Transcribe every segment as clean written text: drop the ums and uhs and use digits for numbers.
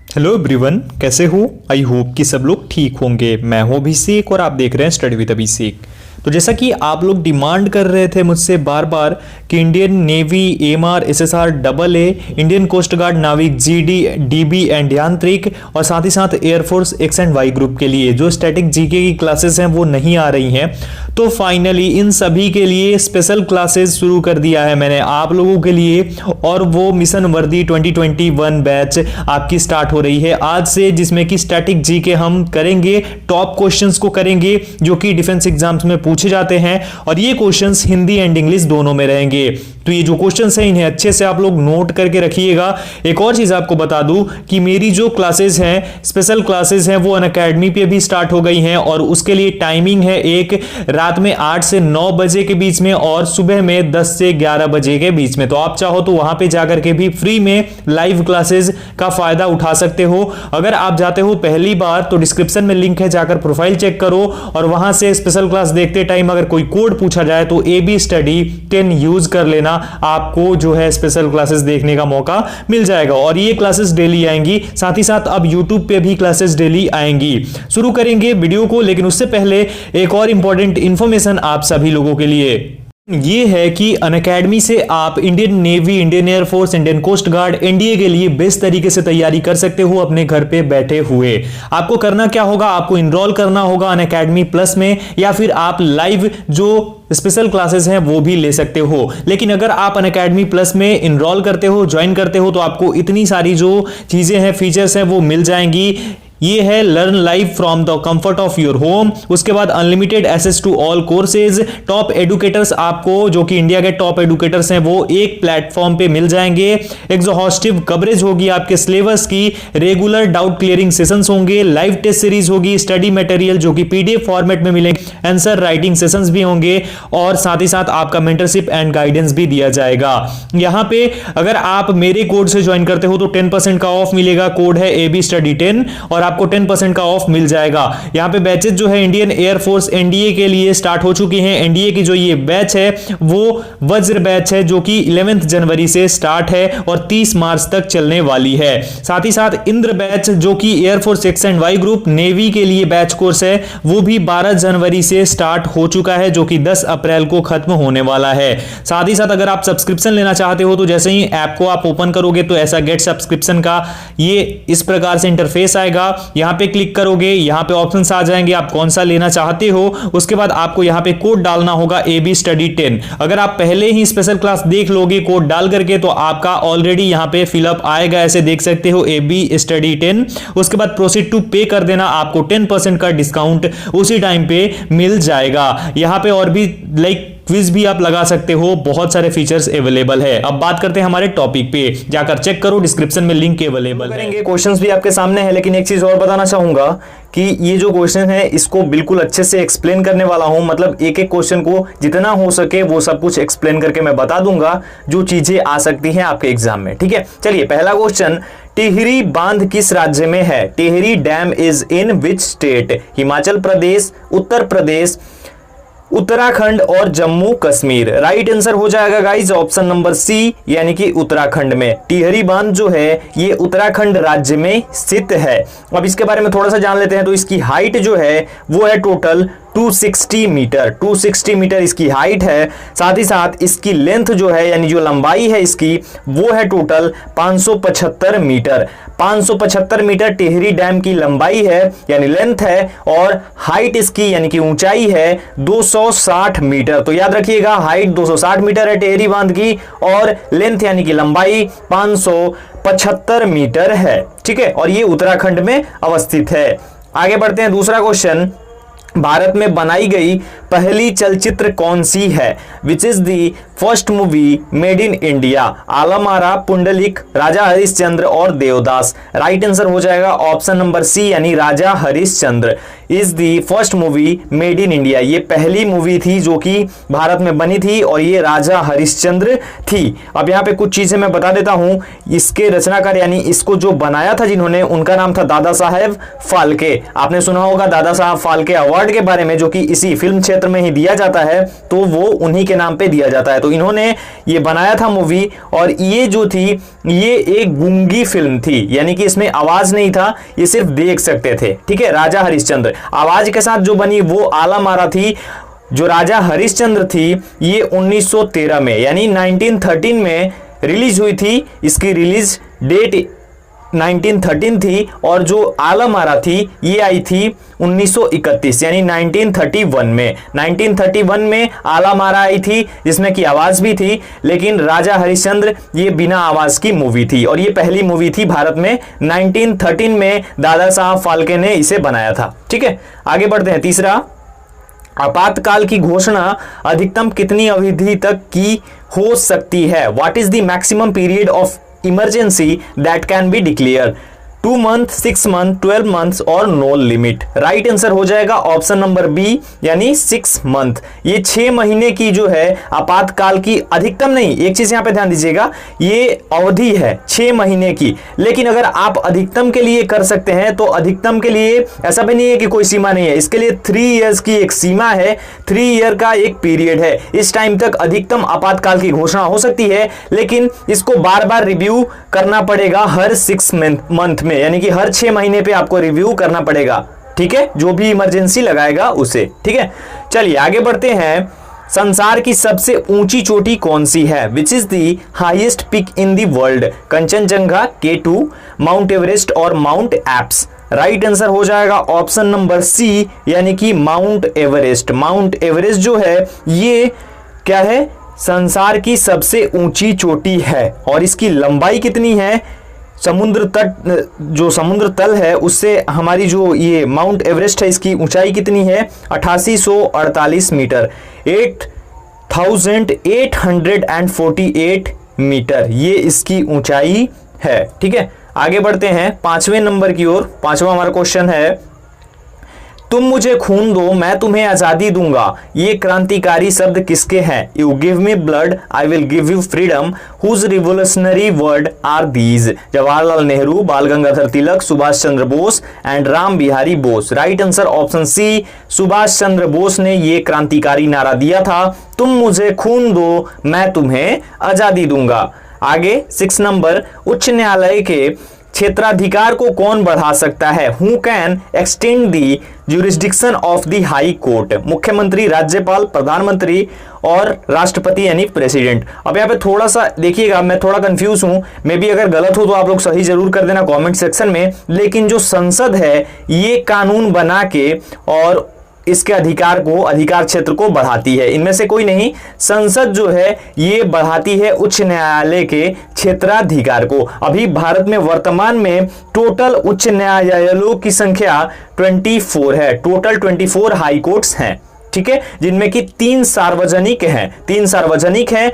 Hello everyone, कैसे हो? I hope कि सब लोग ठीक होंगे। मैं हूं अभिषेक और आप देख रहे हैं स्टडी विद अभिषेक। तो जैसा कि आप लोग डिमांड कर रहे थे मुझसे बार बार कि Indian Navy, MR, SSR, double A, Indian Coast Guard, नाविक, जीडी, डीबी एंड यांत्रिक और साथ ही साथ Air Force X and Y group के लिए जो स्टैटिक जीके की क्लासेस हैं वो नहीं आ रही हैं, तो फाइनली इन सभी के लिए स्पेशल क्लासेस शुरू कर दिया है मैंने आप लोगों के लिए। और वो मिशन वर्दी 2021 बैच आपकी स्टार्ट हो रही है आज से, जिसमें कि स्टैटिक जीके हम करेंगे, टॉप क्वेश्चंस को करेंगे जो कि डिफेंस एग्जाम्स में पूछे जाते हैं, और ये क्वेश्चंस हिंदी एंड इंग्लिश दोनों में रहेंगे। तो ये जो क्वेश्चंस हैं इन्हें अच्छे से आप लोग नोट करके रखिएगा। एक और चीज आपको बता दूं कि मेरी जो क्लासेस हैं, स्पेशल क्लासेस हैं, वो अनअकैडमी पे भी स्टार्ट हो गई हैं, और उसके लिए टाइमिंग है एक रात में 8 से 9 बजे के बीच में और सुबह में 10 से 11 बजे के बीच में। तो आप चाहो तो वहां पे जाकर के भी फ्री में लाइव क्लासेस का फायदा उठा सकते हो। अगर आप जाते हो पहली बार तो डिस्क्रिप्शन में लिंक है, जाकर प्रोफाइल चेक करो और वहां से स्पेशल क्लास देखते टाइम अगर कोई कोड पूछा जाए तो AB स्टडी 10 यूज कर लेना, आपको जो है स्पेशल क्लासेस देखने का मौका मिल जाएगा। और ये क्लासेस डेली आएंगी, साथ ही साथ अब YouTube पे भी क्लासेस डेली आएंगी। शुरू करेंगे वीडियो को, लेकिन उससे पहले एक और इंपॉर्टेंट इंफॉर्मेशन आप सभी लोगों के लिए ये है कि अनअकैडमी से आप Indian Navy, Indian Air Force, Indian Coast Guard, NDA के लिए बेस्ट तरीके से तैयारी कर सकते हो अपने घर पे बैठे हुए। आपको करना क्या होगा, आपको इनरोल करना होगा अनअकैडमी प्लस में, या फिर आप लाइव जो स्पेशल क्लासेस हैं वो भी ले सकते हो। लेकिन अगर आप अनअकैडमी प्लस में इनरोल करते हो, ज्वाइन करते हो, तो आपको इतनी सारी जो चीजें हैं, फीचर्स हैं, वो मिल जाएंगी। ये है learn live from the comfort of your home, उसके बाद unlimited access to all courses, top educators, आपको जो कि इंडिया के टॉप एडुकेटर्स हैं वो एक प्लेटफॉर्म पे मिल जाएंगे, एग्जॉस्टिव कवरेज होगी आपके सिलेबस की, रेगुलर डाउट क्लियरिंग सेशंस होंगे, लाइव टेस्ट सीरीज होगी, स्टडी मटेरियल जो कि PDF फॉर्मेट में मिलेंगे, आंसर राइटिंग सेशंस भी होंगे, और साथ ही साथ आपका मेंटरशिप एंड गाइडेंस भी दिया जाएगा। यहां पे अगर आप मेरे कोड से ज्वाइन करते हो तो 10% का ऑफ मिलेगा, कोड है AB स्टडी 10 और आपको 10% का ऑफ मिल जाएगा। यहां पे बैचेस जो है इंडियन एयरफोर्स एनडीए के लिए स्टार्ट हो चुकी हैं। एनडीए की जो ये बैच है वो वज्र बैच है जो कि 11 जनवरी से स्टार्ट है और 30 मार्च तक चलने वाली है। साथ ही साथ इंद्र बैच जो कि Air Force X and Y group navy के लिए बैच कोर्स है, वो भी 12 जनवरी से स्टार्ट हो चुका है, जो कि 10 अप्रैल को खत्म होने वाला है। साथ ही साथ अगर आप सब्सक्रिप्शन लेना चाहते हो तो जैसे ही ऐप को आप ओपन करोगे तो ऐसा गेट सब्सक्रिप्शन का ये इस प्रकार से इंटरफेस आएगा। यहां पे क्लिक करोगे, यहां पे ऑप्शंस आ जाएंगे, आप कौन सा लेना चाहते हो। उसके बाद आपको यहां पे कोड डालना होगा AB स्टडी 10। अगर आप पहले ही स्पेशल क्लास देख लोगे कोड डाल करके तो आपका ऑलरेडी यहां पे फिलअप आएगा, ऐसे देख सकते हो AB स्टडी 10। उसके बाद प्रोसीड टू पे कर देना, आपको 10% का डिस्काउंट उसी टाइम पे मिल जाएगा। यहां पे और भी लाइक क्विज भी आप लगा सकते हो, बहुत सारे फीचर्स अवेलेबल है। अब बात करते हैं हमारे टॉपिक पे, जाकर चेक करो, डिस्क्रिप्शन में लिंक अवेलेबल है। क्वेश्चंस भी आपके सामने है, लेकिन एक चीज और बताना चाहूंगा कि ये जो क्वेश्चन है इसको बिल्कुल अच्छे से एक्सप्लेन करने वाला हूं, मतलब एक एक क्वेश्चन को जितना हो सके वो सब कुछ एक्सप्लेन करके मैं बता दूंगा जो चीजें आ सकती हैं आपके एग्जाम में। ठीक है, चलिए पहला क्वेश्चन, टिहरी बांध किस राज्य में है? Tehri dam is in which state? Himachal Pradesh, Uttar Pradesh, Uttarakhand और जम्मू कश्मीर। राइट आंसर हो जाएगा गाइस ऑप्शन नंबर C, यानी कि उत्तराखंड में। टिहरी बांध जो है ये उत्तराखंड राज्य में स्थित है। अब इसके बारे में थोड़ा सा जान लेते हैं। तो इसकी हाइट जो है वो है टोटल 260 मीटर, 260 मीटर इसकी हाइट है। साथ ही साथ इसकी लेंथ जो है, यानी जो लंबाई है इसकी, वो है total 575 metre. 575 metre Tehri dam की लंबाई है, यानी लेंथ है, और हाइट इसकी यानी कि ऊंचाई है 260 मीटर। तो याद रखिएगा, हाइट 260 मीटर है टिहरी बांध की, और लेंथ यानी कि लंबाई 575 मीटर है। ठीक है, और ये उत्तराखंड में अवस्थित है। आगे बढ़ते हैं, दूसरा क्वेश्चन, भारत में बनाई गई पहली चलचित्र कौन सी है? Which is the first movie made in India? Alam Ara, Pundalik, Raja Harishchandra और देवदास। राइट आंसर हो जाएगा ऑप्शन नंबर C, यानी Raja Harishchandra is the first movie made in India. ये पहली मूवी थी जो कि भारत में बनी थी और ये राजा हरिश्चंद्र थी। अब यहाँ पे कुछ चीजें मैं बता देता हूं। इसके रचनाकार यानी इसको जो बनाया था जिन्होंने, उनका नाम था दादा साहेब फाल्के। आपने सुना होगा दादा साहब फाल्के अवार्ड के बारे में, जो कि इसी फिल्म क्षेत्र में ही दिया जाता है, तो वो उन्हीं के नाम पे दिया जाता है। तो इन्होंने ये बनाया था मूवी, और ये जो थी ये एक गूंगी फिल्म थी, यानी कि इसमें आवाज नहीं था, ये सिर्फ देख सकते थे। ठीक है, राजा हरिश्चंद्र आवाज के साथ जो बनी वो आलम आरा थी। जो राजा हरिश्चंद्र थी ये 1913 में यानी 1913 में रिलीज हुई थी। इसकी रिलीज डेट 1913 थी, और जो आलम आरा थी ये आई थी 1931 यानी 1931 में। 1931 में आलम आरा आई थी जिसमें की आवाज भी थी, लेकिन राजा हरिश्चंद्र ये बिना आवाज की मूवी थी, और ये पहली मूवी थी भारत में। 1913 में दादा साहब फाल्के ने इसे बनाया था। ठीक है, आगे बढ़ते हैं। तीसरा, आपातकाल की घोषणा अधिकतम कितनी अवधि तक की हो सकती है? What is the maximum period of emergency that can be declare? 2 month, 6 month, 12 months और नो लिमिट। राइट आंसर हो जाएगा ऑप्शन नंबर बी यानी 6 मंथ। ये 6 महीने की जो है आपातकाल की, अधिकतम नहीं, एक चीज यहां पे ध्यान दीजिएगा, ये अवधि है 6 महीने की, लेकिन अगर आप अधिकतम के लिए कर सकते हैं तो अधिकतम के लिए ऐसा भी नहीं है कि कोई सीमा नहीं है, इसके लिए 3 इयर्स की एक सीमा है, 3 ईयर का एक पीरियड है। इस टाइम तक अधिकतम आपातकाल की घोषणा हो सकती है, लेकिन इसको बार बार रिव्यू करना पड़ेगा हर 6 मंथ में, यानी कि हर 6 महीने पे आपको रिव्यू करना पड़ेगा। ठीक है, जो भी इमरजेंसी लगाएगा उसे। ठीक है, चलिए आगे बढ़ते हैं। संसार की सबसे ऊंची चोटी कौन सी है? Which is the highest peak in the world? Kanchenjunga, K2, Mount Everest और माउंट एप्स। राइट आंसर हो जाएगा ऑप्शन नंबर सी यानी कि माउंट एवरेस्ट। माउंट एवरेस्ट जो है ये क्या है? संसार की सबसे ऊंची चोटी है, और इसकी लंबाई कितनी है? समुद्र तट, जो समुद्र तल है उससे हमारी जो ये माउंट एवरेस्ट है इसकी ऊंचाई कितनी है? 8848 मीटर, 8848 मीटर ये इसकी ऊंचाई है। ठीक है, आगे बढ़ते हैं 5वें नंबर की ओर। 5वां हमारा क्वेश्चन है, तुम मुझे खून दो मैं तुम्हें आजादी दूंगा, ये क्रांतिकारी शब्द किसके हैं? You give me blood I will give you freedom, whose revolutionary word are these? Jawaharlal Nehru, Bal Gangadhar Tilak, Subhash Chandra Bose and Ram Bihari Bose. Right answer option C, Subhash Chandra Bose ने ये क्रांतिकारी नारा दिया था, तुम मुझे खून दो मैं तुम्हें आजादी दूंगा। आगे 6 नंबर, उच्च न्यायालय के क्षेत्राधिकार को कौन बढ़ा सकता है? Who can extend the jurisdiction of the high court? मुख्यमंत्री, राज्यपाल, प्रधानमंत्री और राष्ट्रपति यानी प्रेसिडेंट। अब यहाँ पे थोड़ा सा देखिएगा, मैं थोड़ा कंफ्यूज हूं, मे बी अगर गलत हो तो आप लोग सही जरूर कर देना कमेंट सेक्शन में। लेकिन जो संसद है ये कानून बना के और इसके अधिकार क्षेत्र को बढ़ाती है, इनमें से कोई नहीं, संसद जो है ये बढ़ाती है उच्च न्यायालय के क्षेत्राधिकार को। अभी भारत में वर्तमान में टोटल उच्च न्यायालयों की संख्या 24 है, टोटल 24 हाई कोर्ट्स हैं। ठीक है, जिनमें कि 3 सार्वजनिक हैं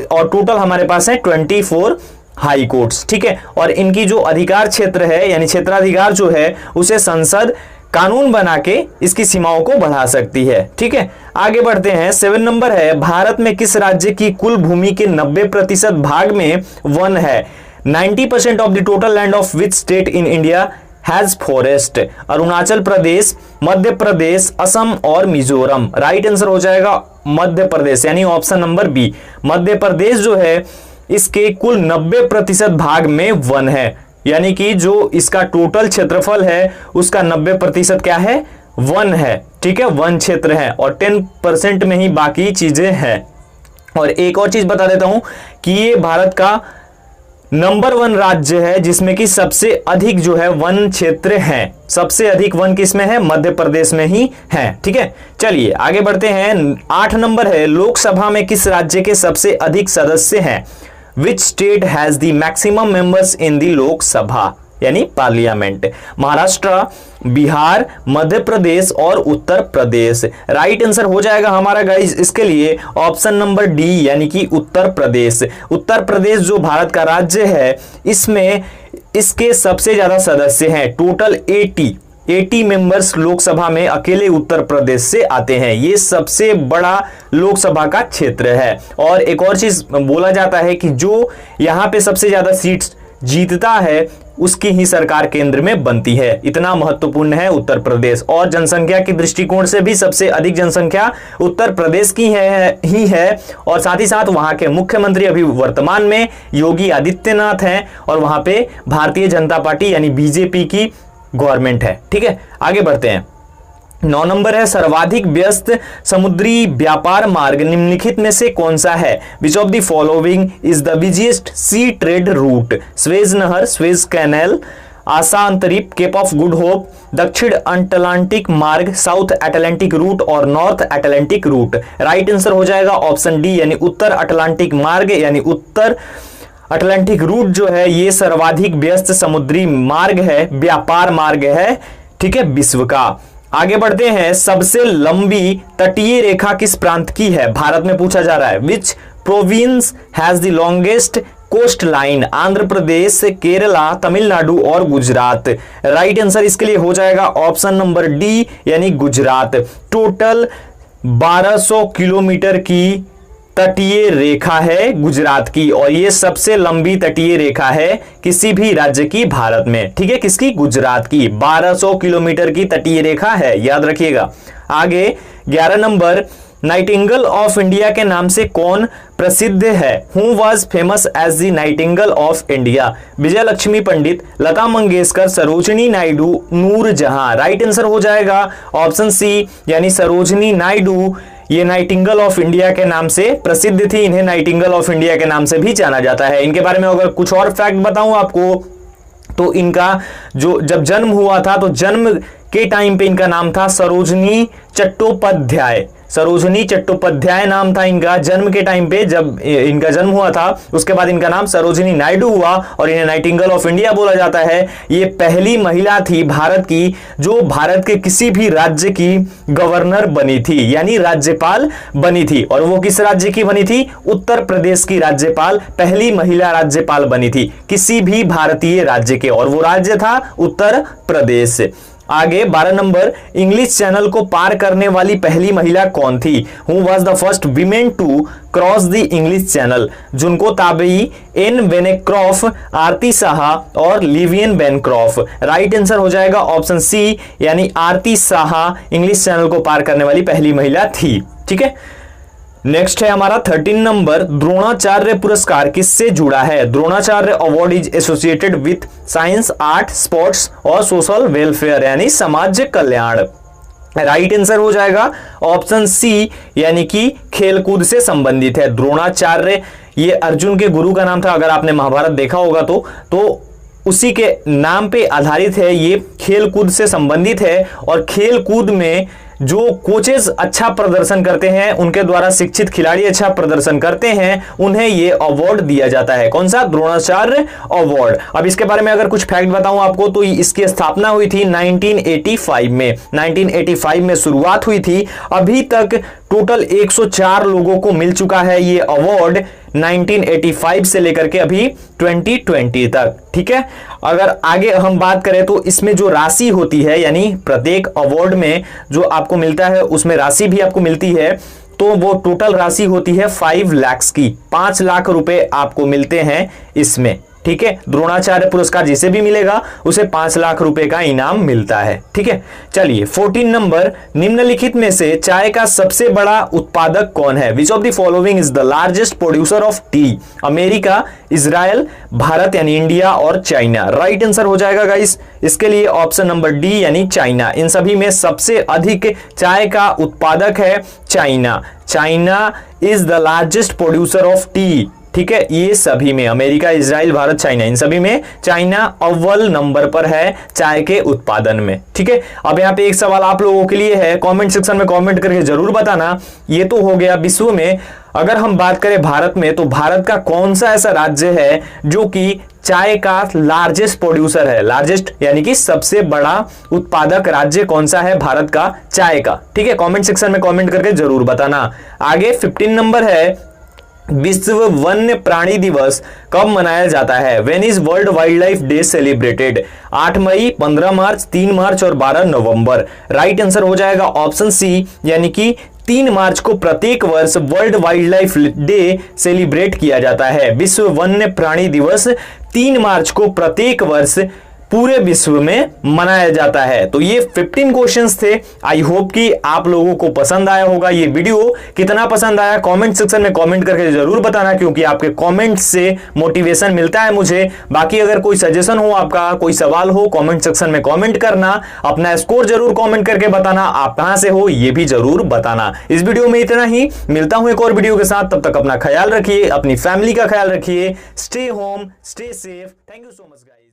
और टोटल हमारे पास है 24 हाई कोर्ट्स। ठीक है, और इनकी जो अधिकार क्षेत्र है यानी क्षेत्राधिकार जो है उसे संसद कानून बना के इसकी सीमाओं को बढ़ा सकती है। ठीक है, आगे बढ़ते हैं। 7 नंबर है, भारत में किस राज्य की कुल भूमि के 90% भाग में वन है? 90% of the total land of which state in India has forest? Arunachal Pradesh, Madhya Pradesh, Assam और मिजोरम। राइट आंसर हो जाएगा मध्य प्रदेश यानी option number B. Madhya Pradesh जो है इसके कुल 90% भाग में वन है, यानी कि जो इसका टोटल क्षेत्रफल है उसका 90% क्या है? वन है। ठीक है, वन क्षेत्र है, और 10% में ही बाकी चीजें हैं। और एक और चीज बता देता हूं कि ये भारत का नंबर 1 राज्य है जिसमें कि सबसे अधिक जो है वन क्षेत्र है। सबसे अधिक वन किसमें है? मध्य प्रदेश में ही है। ठीक है, चलिए आगे बढ़ते हैं। 8 नंबर है, लोकसभा में किस राज्य के सबसे अधिक सदस्य हैं? Which state has the maximum members in the लोक सभा यानी पार्लियामेंट? महाराष्ट्र, बिहार, मध्य प्रदेश और उत्तर प्रदेश। राइट आंसर हो जाएगा हमारा गाइस इसके लिए ऑप्शन नंबर डी यानी कि उत्तर प्रदेश। उत्तर प्रदेश जो भारत का राज्य है इसमें इसके सबसे ज्यादा सदस्य हैं, टोटल 80 मेंबर्स लोकसभा में अकेले उत्तर प्रदेश से आते हैं। ये सबसे बड़ा लोकसभा का क्षेत्र है। और एक और चीज बोला जाता है कि जो यहाँ पे सबसे ज्यादा सीट्स जीतता है उसकी ही सरकार केंद्र में बनती है। इतना महत्वपूर्ण है उत्तर प्रदेश। और जनसंख्या के दृष्टिकोण से भी सबसे अधिक जनसंख्या उत्तर प्रदेश की है और साथ ही साथ वहां के मुख्यमंत्री अभी वर्तमान में योगी आदित्यनाथ हैं और वहां पे भारतीय जनता पार्टी यानी बीजेपी की गवर्नमेंट है। ठीक है, आगे बढ़ते हैं। 9 नंबर है सर्वाधिक व्यस्त समुद्री व्यापार मार्ग निम्नलिखित में से कौन सा है? Which of the following is the busiest sea trade route? Suez नहर, स्वेज कैनाल, आसा अंतरीप, केप ऑफ गुड होप, दक्षिण अटलांटिक मार्ग, साउथ अटलांटिक रूट और North Atlantic route. Right answer हो जाएगा ऑप्शन डी यानी उत्तर अटलांटिक मार्ग यानी उत्तर अटलांटिक रूट जो है ये सर्वाधिक व्यस्त समुद्री मार्ग है, व्यापार मार्ग है, ठीक है, विश्व का। आगे बढ़ते हैं। सबसे लंबी तटीय रेखा किस प्रांत की है? भारत में पूछा जा रहा है। Which province has the longest coast line? Andhra Pradesh, Kerala, Tamil Nadu और गुजरात। राइट आंसर इसके लिए हो जाएगा ऑप्शन नंबर डी यानी गुजरात। टोटल 1200 किलोमीटर की तटीय रेखा है गुजरात की और ये सबसे लंबी तटीय रेखा है किसी भी राज्य की भारत में। ठीक है, किसकी? गुजरात की। 1200 किलोमीटर की तटीय रेखा है, याद रखिएगा। आगे 11 नंबर, नाइटिंगेल ऑफ इंडिया के नाम से कौन प्रसिद्ध है? Who was famous as the nightingale of India? Vijay Lakshmi Pandit, Lata Mangeshkar, Sarojini Naidu, Noorjahan. Right answer हो जाएगा ऑप्शन सी यानी सरोजिनी नायडू। ये नाइटिंगेल ऑफ इंडिया के नाम से प्रसिद्ध थी, इन्हें नाइटिंगेल ऑफ इंडिया के नाम से भी जाना जाता है। इनके बारे में अगर कुछ और फैक्ट बताऊं आपको तो इनका जो जब जन्म हुआ था तो जन्म के टाइम पे इनका नाम था सरोजिनी चट्टोपाध्याय। सरोजिनी चट्टोपाध्याय नाम था इनका जन्म के टाइम पे, जब इनका जन्म हुआ था उसके बाद इनका नाम सरोजिनी नायडू हुआ और इन्हें नाइटिंगेल ऑफ इंडिया बोला जाता है। ये पहली महिला थी भारत की जो भारत के किसी भी राज्य की गवर्नर बनी थी यानी राज्यपाल बनी थी। और वो किस राज्य की बनी थी? उत्तर प्रदेश की राज्यपाल, पहली महिला राज्यपाल बनी थी किसी भी भारतीय राज्य के, और वो राज्य था उत्तर प्रदेश। आगे 12 नंबर, इंग्लिश चैनल को पार करने वाली पहली महिला कौन थी? Who was the first women to cross the English Channel? Junko Tabei, Ann Bancroft, Arati Saha और लिवियन बेनक्रॉफ। राइट आंसर हो जाएगा ऑप्शन सी यानी आरती साहा इंग्लिश चैनल को पार करने वाली पहली महिला थी। ठीक है, नेक्स्ट है हमारा 13 नंबर, द्रोणाचार्य पुरस्कार किससे जुड़ा है? Dronacharya award is associated with science, art, sports और सोशल वेलफेयर यानी समाज कल्याण। राइट आंसर हो जाएगा ऑप्शन सी यानी कि खेलकूद से संबंधित है। द्रोणाचार्य ये अर्जुन के गुरु का नाम था, अगर आपने महाभारत देखा होगा तो उसी के नाम पे आधारित है। ये खेलकूद से संबंधित है और खेलकूद में जो कोचेस अच्छा प्रदर्शन करते हैं, उनके द्वारा शिक्षित खिलाड़ी अच्छा प्रदर्शन करते हैं, उन्हें ये अवार्ड दिया जाता है। कौन सा? द्रोणाचार्य अवार्ड। अब इसके बारे में अगर कुछ फैक्ट बताऊं आपको तो इसकी स्थापना हुई थी 1985 में। 1985 में शुरुआत हुई थी। अभी तक टोटल 104 लोगों को मिल चुका है ये अवार्ड 1985 से लेकर के अभी 2020 तक। ठीक है, अगर आगे हम बात करें तो इसमें जो राशि होती है यानी प्रत्येक अवार्ड में जो आपको मिलता है उसमें राशि भी आपको मिलती है, तो वो टोटल राशि होती है 5 लाख की। 5 लाख रुपए आपको मिलते हैं इसमें। ठीक है, द्रोणाचार्य पुरस्कार जिसे भी मिलेगा उसे 5 लाख रुपए का इनाम मिलता है। ठीक है, चलिए 14 नंबर, निम्नलिखित में से चाय का सबसे बड़ा उत्पादक कौन है? Which of the following is the largest producer of T? America, Israel, Bharat यानी इंडिया और चाइना। राइट आंसर हो जाएगा गाइस इसके लिए ऑप्शन नंबर डी यानी चाइना। इन सभी में सबसे अधिक चाय का उत्पादक है China. China is the largest producer of T. ठीक है, ये सभी में अमेरिका, इजराइल, भारत, चाइना, इन सभी में चाइना अव्वल नंबर पर है चाय के उत्पादन में। ठीक है, अब यहाँ पे एक सवाल आप लोगों के लिए है, कमेंट सेक्शन में कमेंट करके जरूर बताना। ये तो हो गया विश्व में। अगर हम बात करें भारत में तो भारत का कौन सा ऐसा राज्य है जो कि चाय का लार्जेस्ट प्रोड्यूसर है? लार्जेस्ट यानी कि सबसे बड़ा उत्पादक राज्य कौन सा है भारत का चाय का? ठीक है, कमेंट सेक्शन में कमेंट करके जरूर बताना। आगे 15 नंबर है, विश्व वन्य प्राणी दिवस कब मनाया जाता है? When is world wild life day celebrated? 8 मई, 15 मार्च, 3 मार्च और 12 नवंबर। राइट आंसर हो जाएगा ऑप्शन सी यानी कि 3 मार्च को प्रत्येक वर्ष world wild life day celebrate किया जाता है। विश्व वन्य प्राणी दिवस 3 मार्च को प्रत्येक वर्ष पूरे विश्व में मनाया जाता है। तो ये 15 क्वेश्चंस थे। आई होप कि आप लोगों को पसंद आया होगा। ये वीडियो कितना पसंद आया कमेंट सेक्शन में कमेंट करके जरूर बताना, क्योंकि आपके कमेंट से मोटिवेशन मिलता है मुझे। बाकी अगर कोई सजेशन हो, आपका कोई सवाल हो, कमेंट सेक्शन में कमेंट करना। अपना स्कोर जरूर कमेंट करके बताना, आप कहां से हो ये भी जरूर बताना। इस वीडियो में इतना ही, मिलता हूं एक और वीडियो के साथ। तब तक अपना ख्याल रखिए, अपनी फैमिली का ख्याल रखिए। Stay home, stay safe. Thank you so much guys.